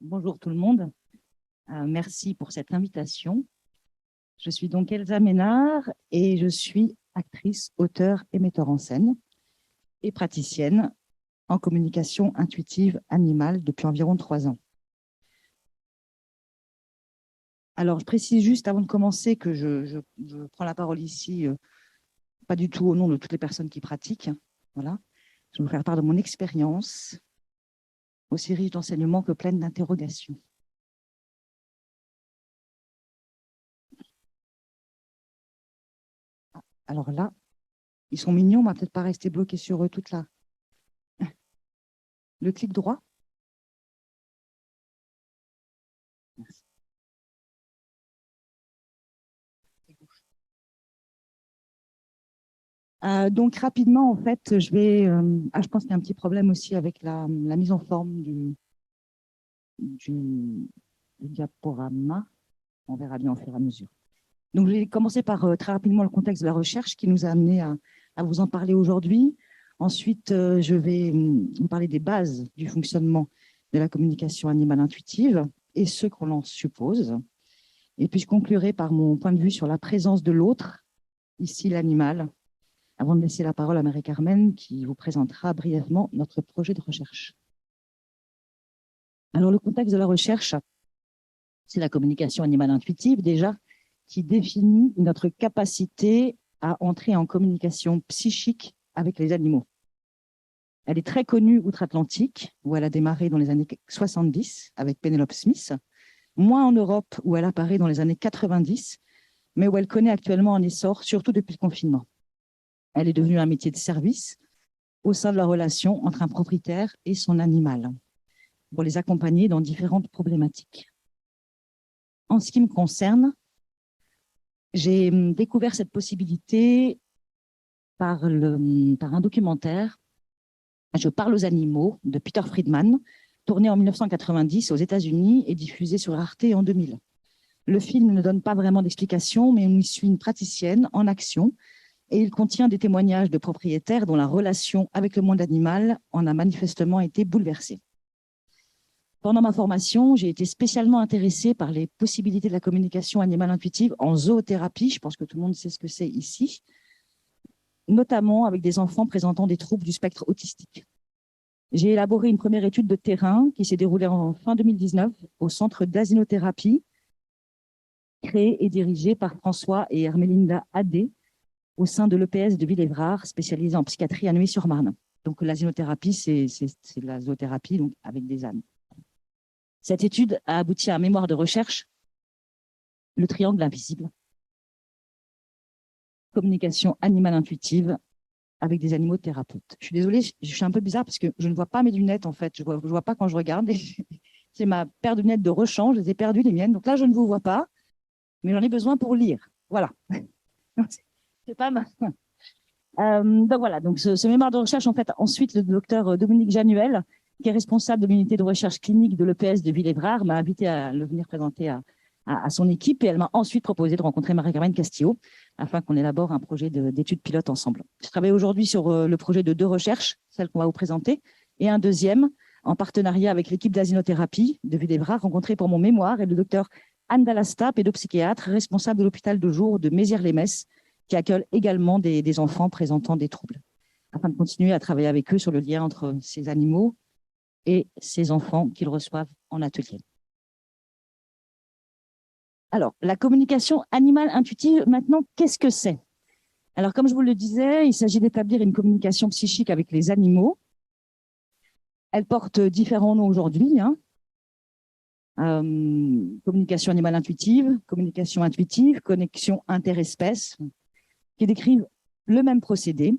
Bonjour tout le monde. Merci pour cette invitation. Je suis donc Elsa Ménard et je suis actrice, auteure et metteur en scène et praticienne en communication intuitive animale depuis environ 3 ans. Alors, je précise juste avant de commencer que je prends la parole ici, pas du tout au nom de toutes les personnes qui pratiquent. Voilà. Je vais vous faire part de mon expérience, aussi riche d'enseignements que pleine d'interrogations. Alors là, ils sont mignons, on va peut-être pas rester bloqué sur eux toute là. Le clic droit. Merci. Donc rapidement, en fait, je pense qu'il y a un petit problème aussi avec la mise en forme du diaporama. On verra bien au fur et à mesure. Donc, je vais commencer par très rapidement le contexte de la recherche qui nous a amené à vous en parler aujourd'hui. Ensuite, je vais vous parler des bases du fonctionnement de la communication animale intuitive et ce qu'on en suppose. Et puis, je conclurai par mon point de vue sur la présence de l'autre, ici l'animal, avant de laisser la parole à Marie-Carmen qui vous présentera brièvement notre projet de recherche. Alors, le contexte de la recherche, c'est la communication animale intuitive déjà, qui définit notre capacité à entrer en communication psychique avec les animaux. Elle est très connue outre-Atlantique, où elle a démarré dans les années 70 avec Penelope Smith, moins en Europe, où elle apparaît dans les années 90, mais où elle connaît actuellement un essor, surtout depuis le confinement. Elle est devenue un métier de service au sein de la relation entre un propriétaire et son animal, pour les accompagner dans différentes problématiques. En ce qui me concerne, j'ai découvert cette possibilité par un documentaire « Je parle aux animaux » de Peter Friedman, tourné en 1990 aux États-Unis et diffusé sur Arte en 2000. Le film ne donne pas vraiment d'explications, mais on y suit une praticienne en action et il contient des témoignages de propriétaires dont la relation avec le monde animal en a manifestement été bouleversée. Pendant ma formation, j'ai été spécialement intéressée par les possibilités de la communication animale intuitive en zoothérapie. Je pense que tout le monde sait ce que c'est ici, notamment avec des enfants présentant des troubles du spectre autistique. J'ai élaboré une première étude de terrain qui s'est déroulée en fin 2019 au centre d'asinothérapie, créé et dirigé par François et Hermélinda Adé au sein de l'EPS de Villévrard, spécialisé en psychiatrie à Neuilly-sur-Marne. Donc l'asinothérapie, c'est de la zoothérapie donc avec des ânes. Cette étude a abouti à un mémoire de recherche, le triangle invisible, communication animale intuitive avec des animaux thérapeutes. Je suis désolée, je suis un peu bizarre parce que je ne vois pas mes lunettes en fait, je vois pas quand je regarde. C'est ma paire de lunettes de rechange, je les ai perdues les miennes. Donc là, je ne vous vois pas, mais j'en ai besoin pour lire. Voilà. C'est pas mal. Donc voilà, donc ce mémoire de recherche, en fait, ensuite, le docteur Dominique Januel, qui est responsable de l'unité de recherche clinique de l'EPS de Villévrard, m'a invité à le venir présenter à son équipe et elle m'a ensuite proposé de rencontrer Marie-Carmen Castillo afin qu'on élabore un projet d'études pilote ensemble. Je travaille aujourd'hui sur le projet de 2 recherches, celle qu'on va vous présenter, et un deuxième en partenariat avec l'équipe d'asinothérapie de Villévrard, rencontrée pour mon mémoire, et le docteur Anne Dallasta, pédopsychiatre, responsable de l'hôpital de jour de Mézières-les-Messes, qui accueille également des enfants présentant des troubles, afin de continuer à travailler avec eux sur le lien entre ces animaux et ces enfants qu'ils reçoivent en atelier. Alors, la communication animale intuitive, maintenant, qu'est-ce que c'est? Alors, comme je vous le disais, il s'agit d'établir une communication psychique avec les animaux. Elle porte différents noms aujourd'hui, hein. Communication animale intuitive, communication intuitive, connexion interespèces, qui décrivent le même procédé,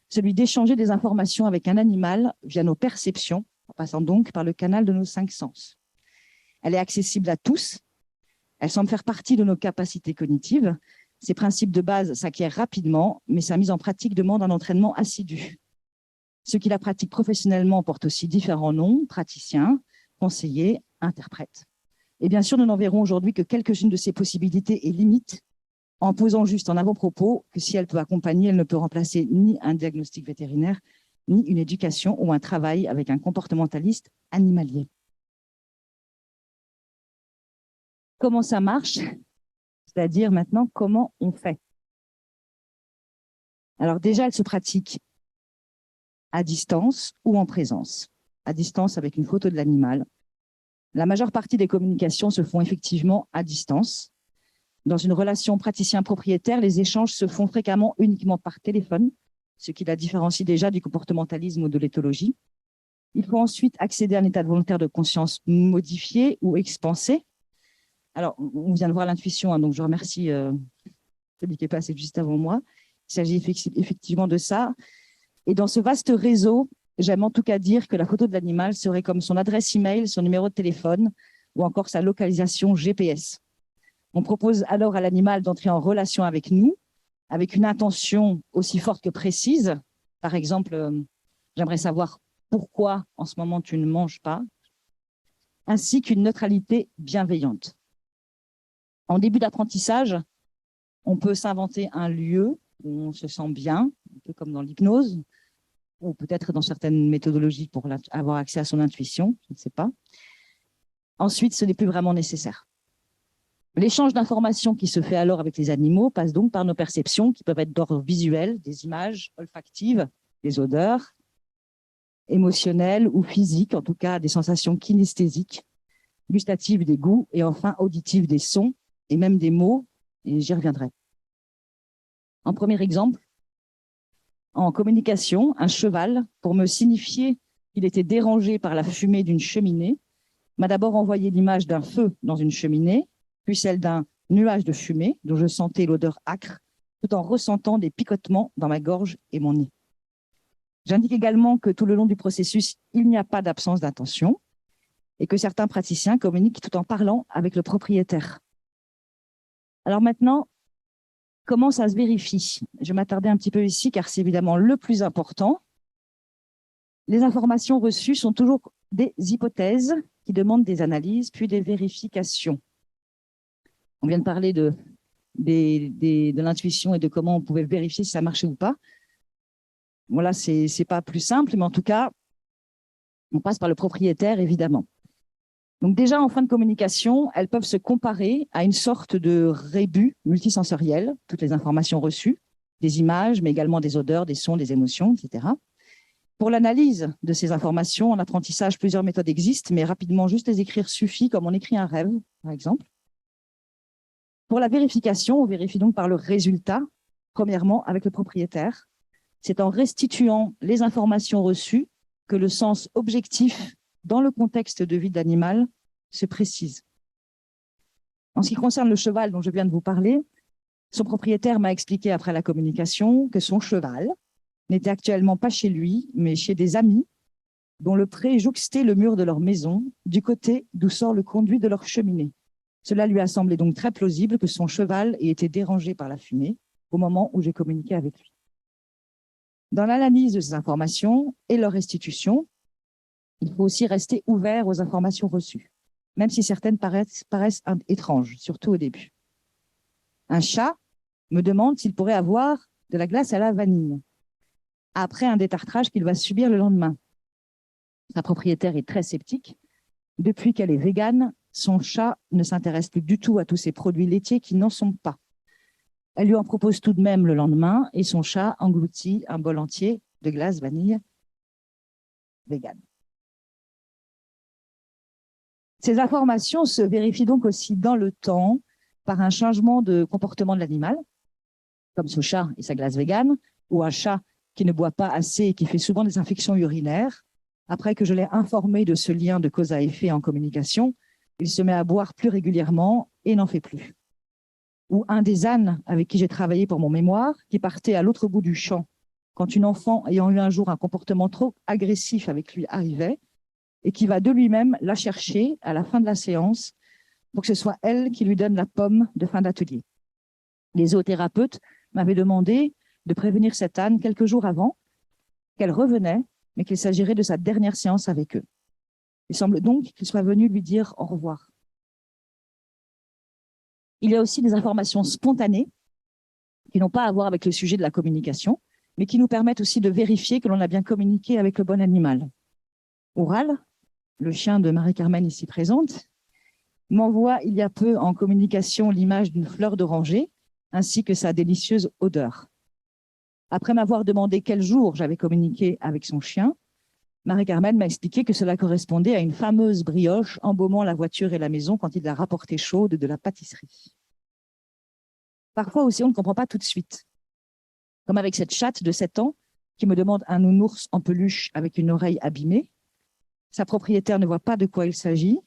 celui d'échanger des informations avec un animal via nos perceptions, en passant donc par le canal de nos 5 sens. Elle est accessible à tous, elle semble faire partie de nos capacités cognitives. Ces principes de base s'acquièrent rapidement, mais sa mise en pratique demande un entraînement assidu. Ceux qui la pratiquent professionnellement portent aussi différents noms, praticiens, conseillers, interprètes. Et bien sûr, nous n'en verrons aujourd'hui que quelques-unes de ces possibilités et limites, en posant juste en avant-propos que si elle peut accompagner, elle ne peut remplacer ni un diagnostic vétérinaire, ni une éducation ou un travail avec un comportementaliste animalier. Comment ça marche? C'est-à-dire maintenant, comment on fait? Alors déjà, elle se pratique à distance ou en présence. À distance avec une photo de l'animal. La majeure partie des communications se font effectivement à distance. Dans une relation praticien-propriétaire, les échanges se font fréquemment uniquement par téléphone, ce qui la différencie déjà du comportementalisme ou de l'éthologie. Il faut ensuite accéder à un état de volontaire de conscience modifié ou expansé. Alors, on vient de voir l'intuition, hein, donc je remercie celui qui est passé juste avant moi. Il s'agit effectivement de ça. Et dans ce vaste réseau, j'aime en tout cas dire que la photo de l'animal serait comme son adresse email, son numéro de téléphone ou encore sa localisation GPS. On propose alors à l'animal d'entrer en relation avec nous, avec une intention aussi forte que précise. Par exemple, j'aimerais savoir pourquoi en ce moment tu ne manges pas, ainsi qu'une neutralité bienveillante. En début d'apprentissage, on peut s'inventer un lieu où on se sent bien, un peu comme dans l'hypnose, ou peut-être dans certaines méthodologies pour avoir accès à son intuition, je ne sais pas. Ensuite, ce n'est plus vraiment nécessaire. L'échange d'informations qui se fait alors avec les animaux passe donc par nos perceptions qui peuvent être d'ordre visuel, des images olfactives, des odeurs, émotionnelles ou physiques, en tout cas des sensations kinesthésiques, gustatives des goûts et enfin auditives des sons et même des mots, et j'y reviendrai. En premier exemple, en communication, un cheval, pour me signifier qu'il était dérangé par la fumée d'une cheminée, m'a d'abord envoyé l'image d'un feu dans une cheminée, puis celle d'un nuage de fumée dont je sentais l'odeur âcre, tout en ressentant des picotements dans ma gorge et mon nez. J'indique également que tout le long du processus, il n'y a pas d'absence d'intention et que certains praticiens communiquent tout en parlant avec le propriétaire. Alors maintenant, comment ça se vérifie? Je vais m'attarder un petit peu ici car c'est évidemment le plus important. Les informations reçues sont toujours des hypothèses qui demandent des analyses puis des vérifications. On vient de parler de l'intuition et de comment on pouvait vérifier si ça marchait ou pas. Voilà, c'est pas plus simple, mais en tout cas, on passe par le propriétaire, évidemment. Donc déjà, en fin de communication, elles peuvent se comparer à une sorte de rébus multisensoriel, toutes les informations reçues, des images, mais également des odeurs, des sons, des émotions, etc. Pour l'analyse de ces informations, en apprentissage, plusieurs méthodes existent, mais rapidement, juste les écrire suffit, comme on écrit un rêve, par exemple. Pour la vérification, on vérifie donc par le résultat, premièrement avec le propriétaire. C'est en restituant les informations reçues que le sens objectif dans le contexte de vie d'animal se précise. En ce qui concerne le cheval dont je viens de vous parler, son propriétaire m'a expliqué après la communication que son cheval n'était actuellement pas chez lui, mais chez des amis dont le pré jouxtait le mur de leur maison, du côté d'où sort le conduit de leur cheminée. Cela lui a semblé donc très plausible que son cheval ait été dérangé par la fumée au moment où j'ai communiqué avec lui. Dans l'analyse de ces informations et leur restitution, il faut aussi rester ouvert aux informations reçues, même si certaines paraissent étranges, surtout au début. Un chat me demande s'il pourrait avoir de la glace à la vanille après un détartrage qu'il va subir le lendemain. Sa propriétaire est très sceptique. Depuis qu'elle est végane, son chat ne s'intéresse plus du tout à tous ces produits laitiers qui n'en sont pas. Elle lui en propose tout de même le lendemain et son chat engloutit un bol entier de glace vanille végane. Ces informations se vérifient donc aussi dans le temps par un changement de comportement de l'animal, comme ce chat et sa glace végane, ou un chat qui ne boit pas assez et qui fait souvent des infections urinaires. Après que je l'ai informé de ce lien de cause à effet en communication, il se met à boire plus régulièrement et n'en fait plus. Ou un des ânes avec qui j'ai travaillé pour mon mémoire, qui partait à l'autre bout du champ quand une enfant ayant eu un jour un comportement trop agressif avec lui arrivait et qui va de lui-même la chercher à la fin de la séance pour que ce soit elle qui lui donne la pomme de fin d'atelier. Les zoothérapeutes m'avaient demandé de prévenir cette âne quelques jours avant qu'elle revenait, mais qu'il s'agirait de sa dernière séance avec eux. Il semble donc qu'il soit venu lui dire au revoir. Il y a aussi des informations spontanées qui n'ont pas à voir avec le sujet de la communication, mais qui nous permettent aussi de vérifier que l'on a bien communiqué avec le bon animal. Oral, le chien de Marie-Carmen ici présente, m'envoie il y a peu en communication l'image d'une fleur d'oranger ainsi que sa délicieuse odeur. Après m'avoir demandé quel jour j'avais communiqué avec son chien, Marie-Carmen m'a expliqué que cela correspondait à une fameuse brioche embaumant la voiture et la maison quand il l'a rapportée chaude de la pâtisserie. Parfois aussi, on ne comprend pas tout de suite. Comme avec cette chatte de 7 ans qui me demande un nounours en peluche avec une oreille abîmée. Sa propriétaire ne voit pas de quoi il s'agit,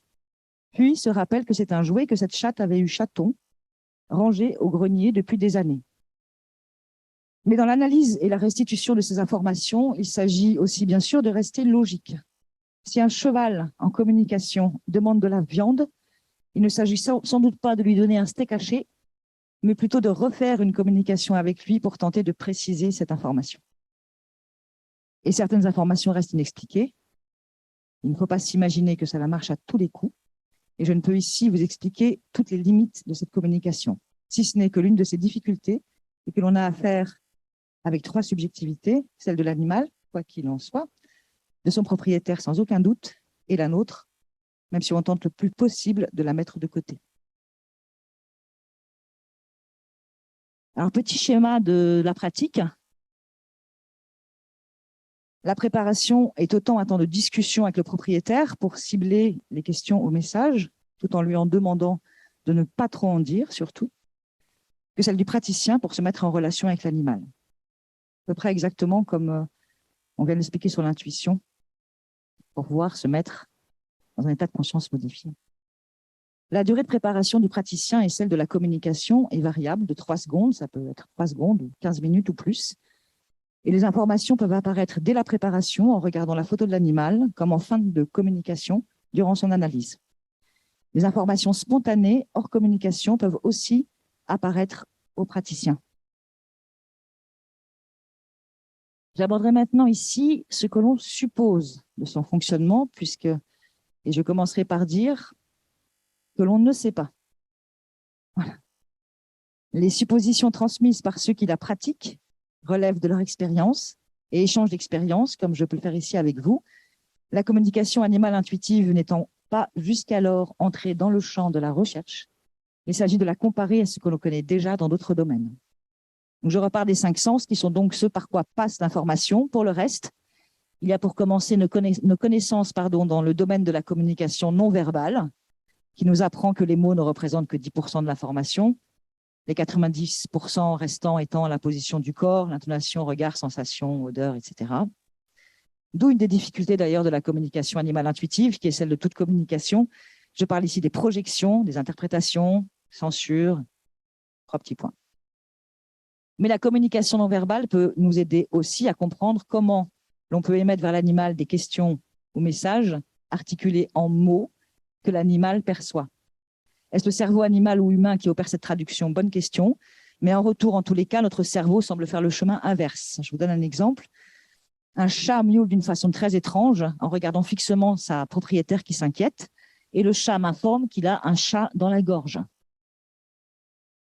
puis se rappelle que c'est un jouet que cette chatte avait eu chaton, rangé au grenier depuis des années. Mais dans l'analyse et la restitution de ces informations, il s'agit aussi bien sûr de rester logique. Si un cheval en communication demande de la viande, il ne s'agit sans doute pas de lui donner un steak haché, mais plutôt de refaire une communication avec lui pour tenter de préciser cette information. Et certaines informations restent inexpliquées. Il ne faut pas s'imaginer que cela marche à tous les coups. Et je ne peux ici vous expliquer toutes les limites de cette communication, si ce n'est que l'une de ces difficultés est que l'on a affaire avec 3 subjectivités, celle de l'animal, quoi qu'il en soit, de son propriétaire sans aucun doute, et la nôtre, même si on tente le plus possible de la mettre de côté. Alors, petit schéma de la pratique. La préparation est autant un temps de discussion avec le propriétaire pour cibler les questions au message, tout en lui en demandant de ne pas trop en dire, surtout, que celle du praticien pour se mettre en relation avec l'animal. À peu près exactement comme on vient d'expliquer sur l'intuition, pour pouvoir se mettre dans un état de conscience modifié. La durée de préparation du praticien et celle de la communication est variable de 3 secondes, ça peut être 3 secondes ou 15 minutes ou plus. Et les informations peuvent apparaître dès la préparation en regardant la photo de l'animal, comme en fin de communication durant son analyse. Les informations spontanées hors communication peuvent aussi apparaître au praticien. J'aborderai maintenant ici ce que l'on suppose de son fonctionnement, et je commencerai par dire que l'on ne sait pas. Voilà. Les suppositions transmises par ceux qui la pratiquent relèvent de leur expérience et échange d'expériences, comme je peux le faire ici avec vous. La communication animale intuitive n'étant pas jusqu'alors entrée dans le champ de la recherche, il s'agit de la comparer à ce que l'on connaît déjà dans d'autres domaines. Donc, je repars des 5 sens qui sont donc ceux par quoi passe l'information. Pour le reste, il y a pour commencer nos connaissances dans le domaine de la communication non verbale, qui nous apprend que les mots ne représentent que 10% de l'information, les 90% restants étant la position du corps, l'intonation, regard, sensation, odeur, etc. D'où une des difficultés d'ailleurs de la communication animale intuitive, qui est celle de toute communication. Je parle ici des projections, des interprétations, censure, 3 petits points. Mais la communication non verbale peut nous aider aussi à comprendre comment l'on peut émettre vers l'animal des questions ou messages articulés en mots que l'animal perçoit. Est-ce le cerveau animal ou humain qui opère cette traduction? Bonne question. Mais en retour, en tous les cas, notre cerveau semble faire le chemin inverse. Je vous donne un exemple. Un chat miaule d'une façon très étrange en regardant fixement sa propriétaire qui s'inquiète, et le chat m'informe qu'il a un chat dans la gorge.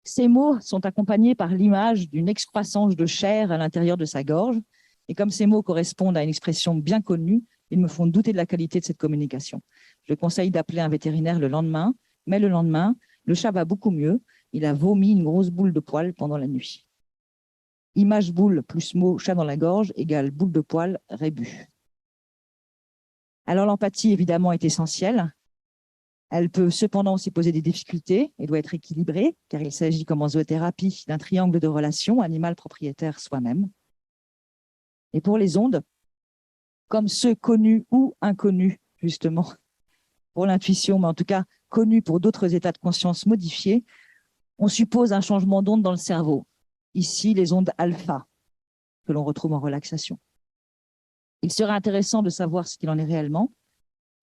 Ces mots sont accompagnés par l'image d'une excroissance de chair à l'intérieur de sa gorge, et comme ces mots correspondent à une expression bien connue, ils me font douter de la qualité de cette communication. Je conseille d'appeler un vétérinaire le lendemain, mais le lendemain, le chat va beaucoup mieux. Il a vomi une grosse boule de poil pendant la nuit. Image boule plus mot chat dans la gorge égale boule de poil rébut. Alors l'empathie, évidemment, est essentielle. Elle peut cependant aussi poser des difficultés et doit être équilibrée, car il s'agit, comme en zoothérapie, d'un triangle de relations animal-propriétaire soi-même. Et pour les ondes, comme ceux connus ou inconnus, justement, pour l'intuition, mais en tout cas connus pour d'autres états de conscience modifiés, on suppose un changement d'onde dans le cerveau. Ici, les ondes alpha, que l'on retrouve en relaxation. Il serait intéressant de savoir ce qu'il en est réellement,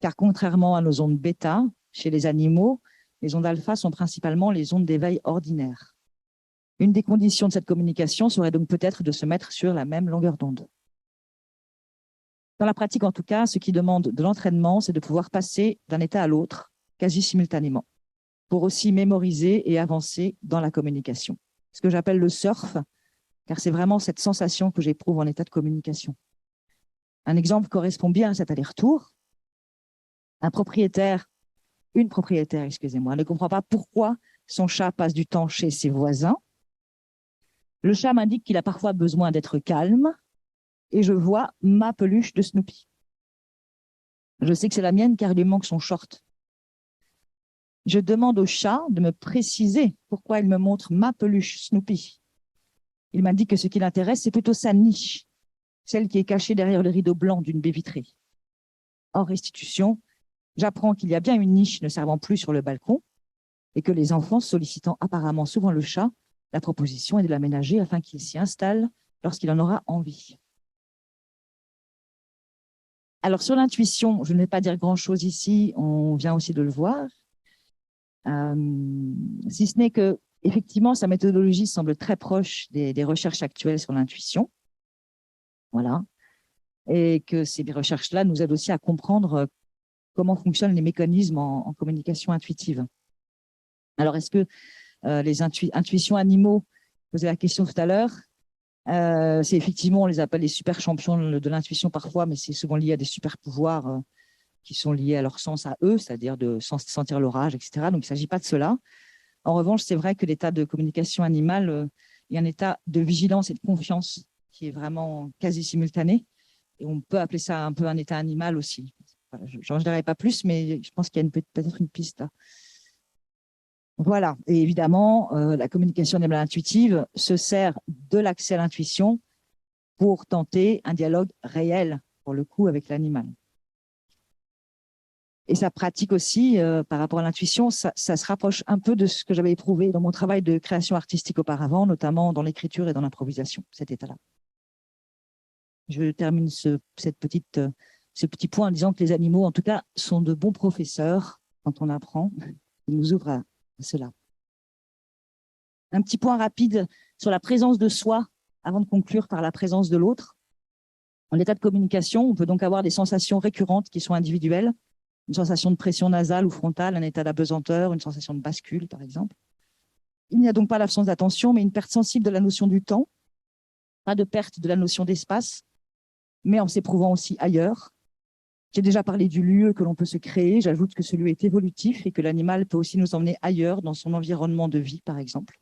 car contrairement à nos ondes bêta, chez les animaux, les ondes alpha sont principalement les ondes d'éveil ordinaires. Une des conditions de cette communication serait donc peut-être de se mettre sur la même longueur d'onde. Dans la pratique, en tout cas, ce qui demande de l'entraînement, c'est de pouvoir passer d'un état à l'autre, quasi simultanément, pour aussi mémoriser et avancer dans la communication. Ce que j'appelle le surf, car c'est vraiment cette sensation que j'éprouve en état de communication. Un exemple correspond bien à cet aller-retour. Un propriétaire une propriétaire, excusez-moi, ne comprend pas pourquoi son chat passe du temps chez ses voisins. Le chat m'indique qu'il a parfois besoin d'être calme et je vois ma peluche de Snoopy. Je sais que c'est la mienne car il lui manque son short. Je demande au chat de me préciser pourquoi il me montre ma peluche Snoopy. Il m'indique que ce qui l'intéresse, c'est plutôt sa niche, celle qui est cachée derrière le rideau blanc d'une baie vitrée. En restitution, j'apprends qu'il y a bien une niche ne servant plus sur le balcon et que les enfants sollicitant apparemment souvent le chat, la proposition est de l'aménager afin qu'il s'y installe lorsqu'il en aura envie. Alors sur l'intuition, je ne vais pas dire grand-chose ici, on vient aussi de le voir, si ce n'est que effectivement sa méthodologie semble très proche des recherches actuelles sur l'intuition, voilà, et que ces recherches-là nous aident aussi à comprendre comment fonctionnent les mécanismes en communication intuitive. Alors, est-ce que les intuitions animaux, je posais la question tout à l'heure, c'est effectivement, on les appelle les super champions de l'intuition parfois, mais c'est souvent lié à des super pouvoirs qui sont liés à leur sens à eux, c'est-à-dire de sentir l'orage, etc. Donc, il ne s'agit pas de cela. En revanche, c'est vrai que l'état de communication animale, il y a un état de vigilance et de confiance qui est vraiment quasi simultané. Et on peut appeler ça un peu un état animal aussi. Voilà, je n'en dirai pas plus, mais je pense qu'il y a peut-être une piste là. Voilà. Et évidemment, la communication animale intuitive se sert de l'accès à l'intuition pour tenter un dialogue réel, pour le coup, avec l'animal. Et ça pratique aussi, par rapport à l'intuition, ça se rapproche un peu de ce que j'avais éprouvé dans mon travail de création artistique auparavant, notamment dans l'écriture et dans l'improvisation, cet état-là. Je termine ce petit point en disant que les animaux, en tout cas, sont de bons professeurs quand on apprend. Ils nous ouvrent à cela. Un petit point rapide sur la présence de soi avant de conclure par la présence de l'autre. En état de communication, on peut donc avoir des sensations récurrentes qui sont individuelles, une sensation de pression nasale ou frontale, un état d'apesanteur, une sensation de bascule, par exemple. Il n'y a donc pas l'absence d'attention, mais une perte sensible de la notion du temps, pas de perte de la notion d'espace, mais en s'éprouvant aussi ailleurs. J'ai déjà parlé du lieu que l'on peut se créer. J'ajoute que ce lieu est évolutif et que l'animal peut aussi nous emmener ailleurs dans son environnement de vie, par exemple.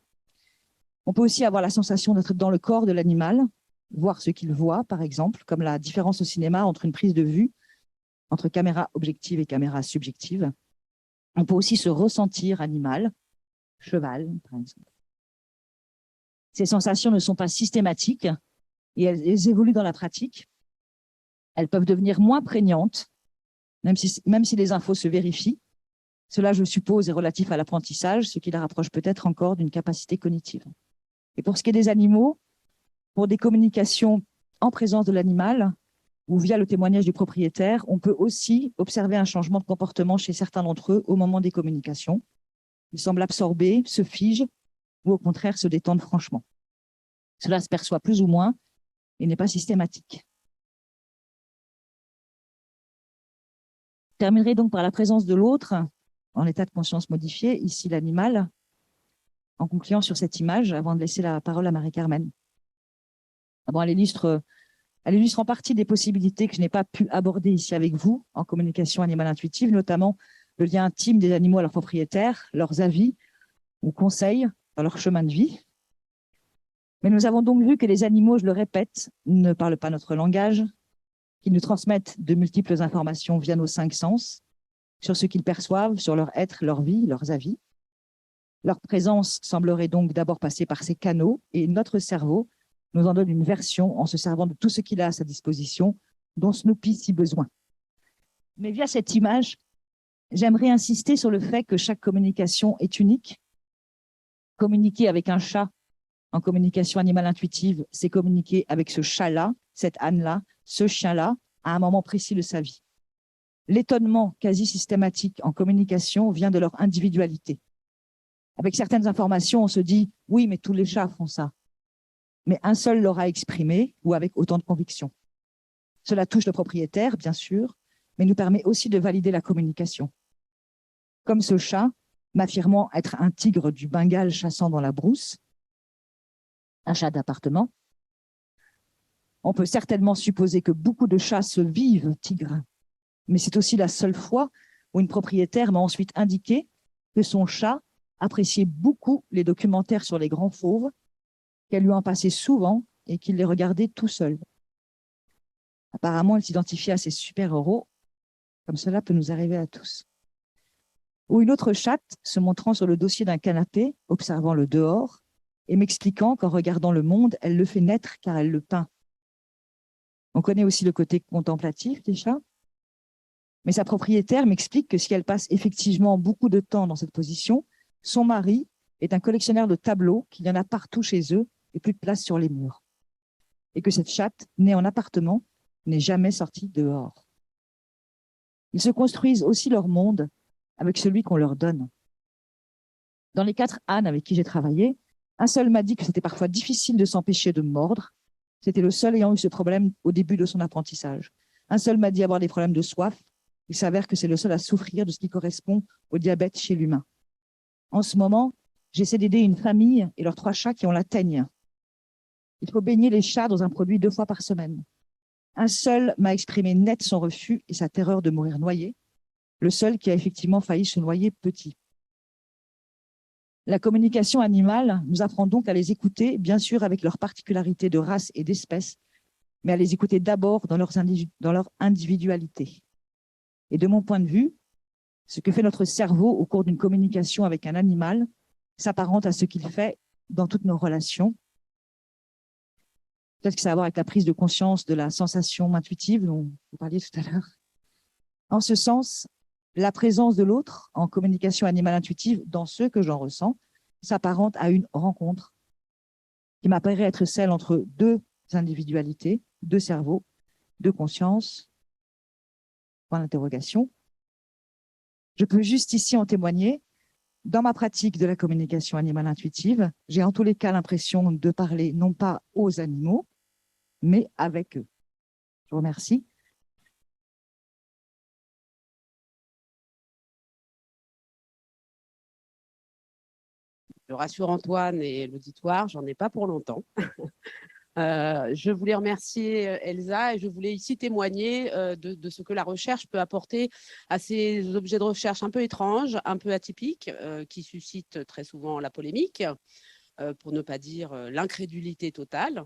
On peut aussi avoir la sensation d'être dans le corps de l'animal, voir ce qu'il voit, par exemple, comme la différence au cinéma entre une prise de vue, entre caméra objective et caméra subjective. On peut aussi se ressentir animal, cheval, par exemple. Ces sensations ne sont pas systématiques et elles évoluent dans la pratique. Elles peuvent devenir moins prégnantes, même si les infos se vérifient. Cela, je suppose, est relatif à l'apprentissage, ce qui la rapproche peut-être encore d'une capacité cognitive. Et pour ce qui est des animaux, pour des communications en présence de l'animal ou via le témoignage du propriétaire, on peut aussi observer un changement de comportement chez certains d'entre eux au moment des communications. Ils semblent absorber, se figent ou au contraire se détendent franchement. Cela se perçoit plus ou moins et n'est pas systématique. Je terminerai donc par la présence de l'autre en état de conscience modifié, ici l'animal, en concluant sur cette image avant de laisser la parole à Marie-Carmen. Bon, elle illustre en partie des possibilités que je n'ai pas pu aborder ici avec vous en communication animale intuitive, notamment le lien intime des animaux à leurs propriétaires, leurs avis ou conseils dans leur chemin de vie. Mais nous avons donc vu que les animaux, je le répète, ne parlent pas notre langage, qu'ils nous transmettent de multiples informations via nos 5 sens, sur ce qu'ils perçoivent, sur leur être, leur vie, leurs avis. Leur présence semblerait donc d'abord passer par ces canaux et notre cerveau nous en donne une version en se servant de tout ce qu'il a à sa disposition, dont Snoopy si besoin. Mais via cette image, j'aimerais insister sur le fait que chaque communication est unique. Communiquer avec un chat en communication animale intuitive, c'est communiquer avec ce chat-là, cette âne-là, ce chien-là, à un moment précis de sa vie. L'étonnement quasi systématique en communication vient de leur individualité. Avec certaines informations, on se dit « oui, mais tous les chats font ça ». Mais un seul l'aura exprimé ou avec autant de conviction. Cela touche le propriétaire, bien sûr, mais nous permet aussi de valider la communication. Comme ce chat, m'affirmant être un tigre du Bengale chassant dans la brousse, un chat d'appartement, on peut certainement supposer que beaucoup de chats se vivent tigres, mais c'est aussi la seule fois où une propriétaire m'a ensuite indiqué que son chat appréciait beaucoup les documentaires sur les grands fauves, qu'elle lui en passait souvent et qu'il les regardait tout seul. Apparemment, elle s'identifiait à ses super-héros, comme cela peut nous arriver à tous. Ou une autre chatte se montrant sur le dossier d'un canapé, observant le dehors, et m'expliquant qu'en regardant le monde, elle le fait naître car elle le peint. On connaît aussi le côté contemplatif des chats, mais sa propriétaire m'explique que si elle passe effectivement beaucoup de temps dans cette position, son mari est un collectionneur de tableaux, qu'il y en a partout chez eux et plus de place sur les murs. Et que cette chatte, née en appartement, n'est jamais sortie dehors. Ils se construisent aussi leur monde avec celui qu'on leur donne. Dans les 4 ânes avec qui j'ai travaillé, un seul m'a dit que c'était parfois difficile de s'empêcher de mordre. C'était le seul ayant eu ce problème au début de son apprentissage. Un seul m'a dit avoir des problèmes de soif. Il s'avère que c'est le seul à souffrir de ce qui correspond au diabète chez l'humain. En ce moment, j'essaie d'aider une famille et leurs 3 chats qui ont la teigne. Il faut baigner les chats dans un produit 2 fois par semaine. Un seul m'a exprimé net son refus et sa terreur de mourir noyé. Le seul qui a effectivement failli se noyer petit. La communication animale nous apprend donc à les écouter, bien sûr avec leurs particularités de race et d'espèce, mais à les écouter d'abord dans leur individualité. Et de mon point de vue, ce que fait notre cerveau au cours d'une communication avec un animal s'apparente à ce qu'il fait dans toutes nos relations. Peut-être que ça a à voir avec la prise de conscience de la sensation intuitive dont vous parliez tout à l'heure. En ce sens, la présence de l'autre en communication animale intuitive dans ce que j'en ressens s'apparente à une rencontre qui m'apparaît être celle entre 2 individualités, 2 cerveaux, 2 consciences, point d'interrogation. Je peux juste ici en témoigner. Dans ma pratique de la communication animale intuitive, j'ai en tous les cas l'impression de parler non pas aux animaux, mais avec eux. Je vous remercie. Je rassure Antoine et l'auditoire, j'en ai pas pour longtemps. Je voulais remercier Elsa et je voulais ici témoigner de ce que la recherche peut apporter à ces objets de recherche un peu étranges, un peu atypiques, qui suscitent très souvent la polémique, pour ne pas dire l'incrédulité totale.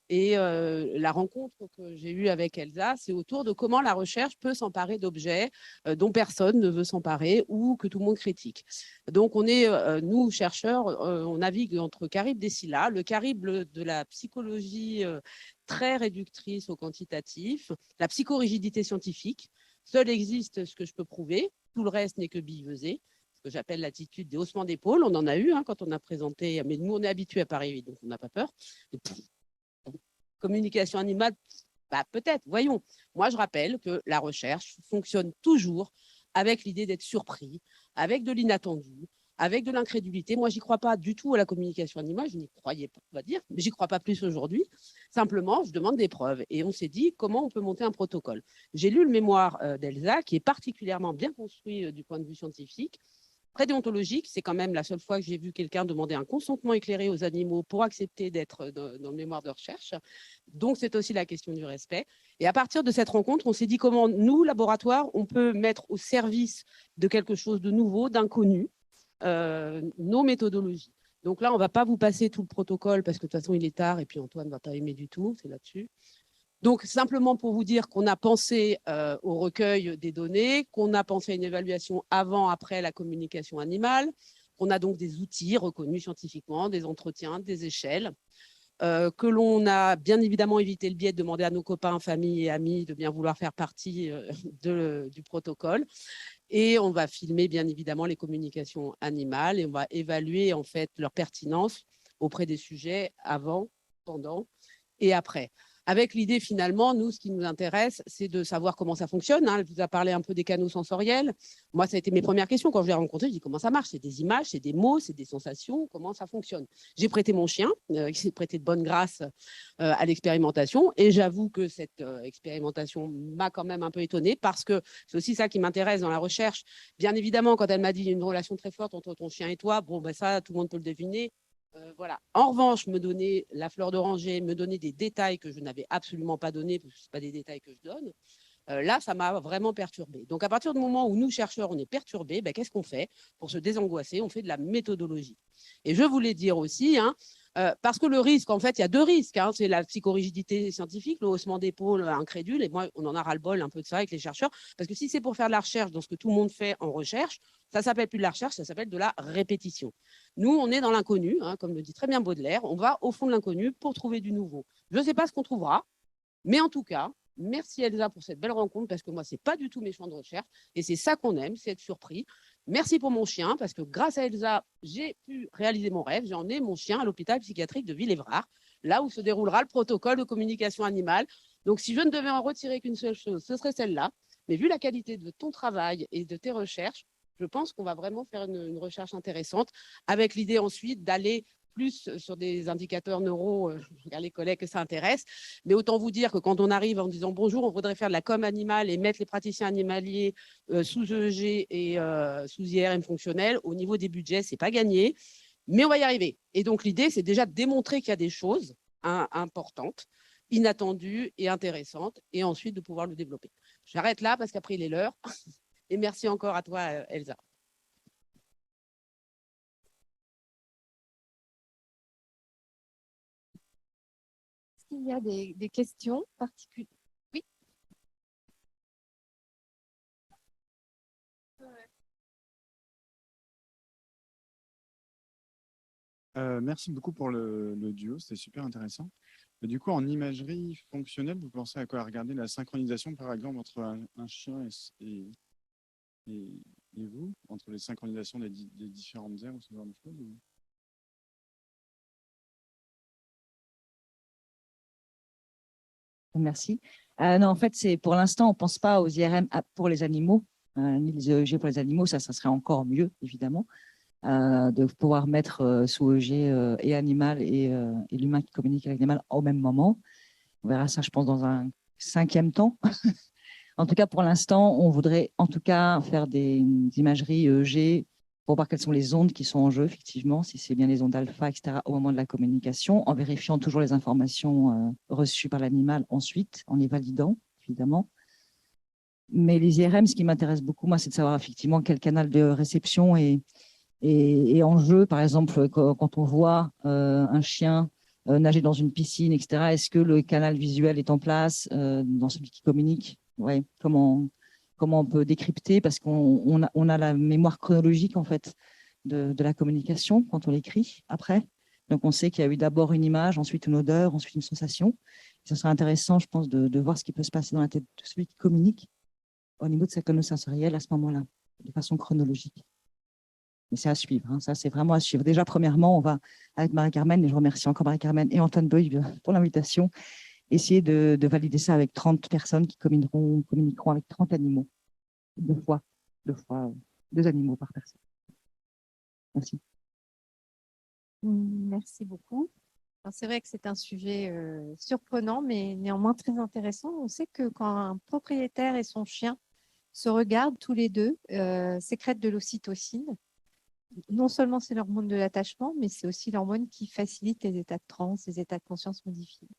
Et la rencontre que j'ai eue avec Elsa, c'est autour de comment la recherche peut s'emparer d'objets dont personne ne veut s'emparer ou que tout le monde critique. Donc, on est, nous, chercheurs, on navigue entre Charybde et Scylla, le Charybde de la psychologie très réductrice au quantitatif, la psychorigidité scientifique. Seul existe ce que je peux prouver, tout le reste n'est que billevesé, ce que j'appelle l'attitude des haussements d'épaule. On en a eu quand on a présenté, mais nous, on est habitués à Paris, donc on n'a pas peur. Communication animale, bah, peut-être, voyons. Moi, je rappelle que la recherche fonctionne toujours avec l'idée d'être surpris, avec de l'inattendu, avec de l'incrédulité. Moi, j'y crois pas du tout à la communication animale, je n'y croyais pas, on va dire, mais j'y crois pas plus aujourd'hui. Simplement, je demande des preuves. Et on s'est dit, comment on peut monter un protocole? J'ai lu le mémoire d'Elsa, qui est particulièrement bien construit du point de vue scientifique. Très déontologique, c'est quand même la seule fois que j'ai vu quelqu'un demander un consentement éclairé aux animaux pour accepter d'être dans le mémoire de recherche. Donc, c'est aussi la question du respect. Et à partir de cette rencontre, on s'est dit comment nous, laboratoire, on peut mettre au service de quelque chose de nouveau, d'inconnu, nos méthodologies. Donc là, on ne va pas vous passer tout le protocole parce que de toute façon, il est tard et puis Antoine ne va pas aimer du tout, c'est là-dessus. Donc, simplement pour vous dire qu'on a pensé au recueil des données, qu'on a pensé à une évaluation avant, après la communication animale, qu'on a donc des outils reconnus scientifiquement, des entretiens, des échelles, que l'on a bien évidemment évité le biais de demander à nos copains, familles et amis de bien vouloir faire partie du protocole. Et on va filmer bien évidemment les communications animales et on va évaluer en fait leur pertinence auprès des sujets avant, pendant et après. Avec l'idée, finalement, nous, ce qui nous intéresse, c'est de savoir comment ça fonctionne. Elle vous a parlé un peu des canaux sensoriels. Moi, ça a été mes premières questions. Quand je l'ai rencontré, je dis comment ça marche? C'est des images, c'est des mots, c'est des sensations, comment ça fonctionne? J'ai prêté mon chien, qui s'est prêté de bonne grâce à l'expérimentation. Et j'avoue que cette expérimentation m'a quand même un peu étonnée parce que c'est aussi ça qui m'intéresse dans la recherche. Bien évidemment, quand elle m'a dit qu'il y a une relation très forte entre ton chien et toi, bon, ben ça, tout le monde peut le deviner. Voilà. En revanche, me donner la fleur d'oranger, me donner des détails que je n'avais absolument pas donnés, parce que ce pas des détails que je donne, Là, ça m'a vraiment perturbée. Donc, à partir du moment où nous, chercheurs, on est perturbés, ben, qu'est-ce qu'on fait pour se désangoisser? On fait de la méthodologie. Et je voulais dire aussi, hein, parce que le risque, en fait, il y a deux risques. Hein, c'est la psychorigidité scientifique, le haussement d'épaule incrédule. Et moi, on en a ras-le-bol un peu de ça avec les chercheurs. Parce que si c'est pour faire de la recherche dans ce que tout le monde fait en recherche, ça ne s'appelle plus de la recherche, ça s'appelle de la répétition. Nous, on est dans l'inconnu, hein, comme le dit très bien Baudelaire. On va au fond de l'inconnu pour trouver du nouveau. Je ne sais pas ce qu'on trouvera, mais en tout cas, merci Elsa pour cette belle rencontre, parce que moi, ce n'est pas du tout mes champs de recherche. Et c'est ça qu'on aime, c'est être surpris. Merci pour mon chien, parce que grâce à Elsa, j'ai pu réaliser mon rêve. J'ai emmené mon chien à l'hôpital psychiatrique de Villévrard, là où se déroulera le protocole de communication animale. Donc, si je ne devais en retirer qu'une seule chose, ce serait celle-là. Mais vu la qualité de ton travail et de tes recherches, je pense qu'on va vraiment faire une recherche intéressante, avec l'idée ensuite d'aller plus sur des indicateurs neuro, je regarde les collègues que ça intéresse, mais autant vous dire que quand on arrive en disant bonjour, on voudrait faire de la com animale et mettre les praticiens animaliers sous EEG et sous IRM fonctionnel, au niveau des budgets, c'est pas gagné, mais on va y arriver. Et donc l'idée, c'est déjà de démontrer qu'il y a des choses importantes, inattendues et intéressantes, et ensuite de pouvoir le développer. J'arrête là parce qu'après il est l'heure. Et merci encore à toi, Elsa. Est-ce qu'il y a des questions particulières? Oui. Merci beaucoup pour le duo, c'était super intéressant. Et du coup, en imagerie fonctionnelle, vous pensez à quoi? À regarder la synchronisation, par exemple, entre un chien et vous, entre les synchronisations des différentes aires ou ce genre de choses? Merci. Non, en fait, c'est pour l'instant, on ne pense pas aux IRM pour les animaux, ni les EEG pour les animaux. Ça serait encore mieux, évidemment, de pouvoir mettre sous EEG et animal et l'humain qui communique avec l'animal au même moment. On verra ça, je pense, dans un 5e temps. En tout cas, pour l'instant, on voudrait en tout cas faire des imageries EEG pour voir quelles sont les ondes qui sont en jeu, effectivement, si c'est bien les ondes alpha, etc., au moment de la communication, en vérifiant toujours les informations reçues par l'animal ensuite, en les validant, évidemment. Mais les IRM, ce qui m'intéresse beaucoup, moi, c'est de savoir effectivement quel canal de réception est en jeu. Par exemple, quand on voit un chien nager dans une piscine, etc., est-ce que le canal visuel est en place dans celui qui communique? Ouais, comment on peut décrypter, parce qu'on a la mémoire chronologique en fait de la communication quand on l'écrit après. Donc on sait qu'il y a eu d'abord une image, ensuite une odeur, ensuite une sensation. Et ça serait intéressant, je pense, de voir ce qui peut se passer dans la tête de celui qui communique au niveau de sa connexion sensorielle à ce moment-là, de façon chronologique. Mais c'est à suivre, hein. Ça c'est vraiment à suivre. Déjà, premièrement, on va, avec Marie-Carmen, et je remercie encore Marie-Carmen et Antoine Boy pour l'invitation, essayer de valider ça avec 30 personnes qui communiqueront avec 30 animaux, deux fois, deux animaux par personne. Merci. Merci beaucoup. C'est vrai que c'est un sujet surprenant, mais néanmoins très intéressant. On sait que quand un propriétaire et son chien se regardent tous les deux, sécrètent de l'ocytocine. Non seulement c'est l'hormone de l'attachement, mais c'est aussi l'hormone qui facilite les états de transe, les états de conscience modifiés.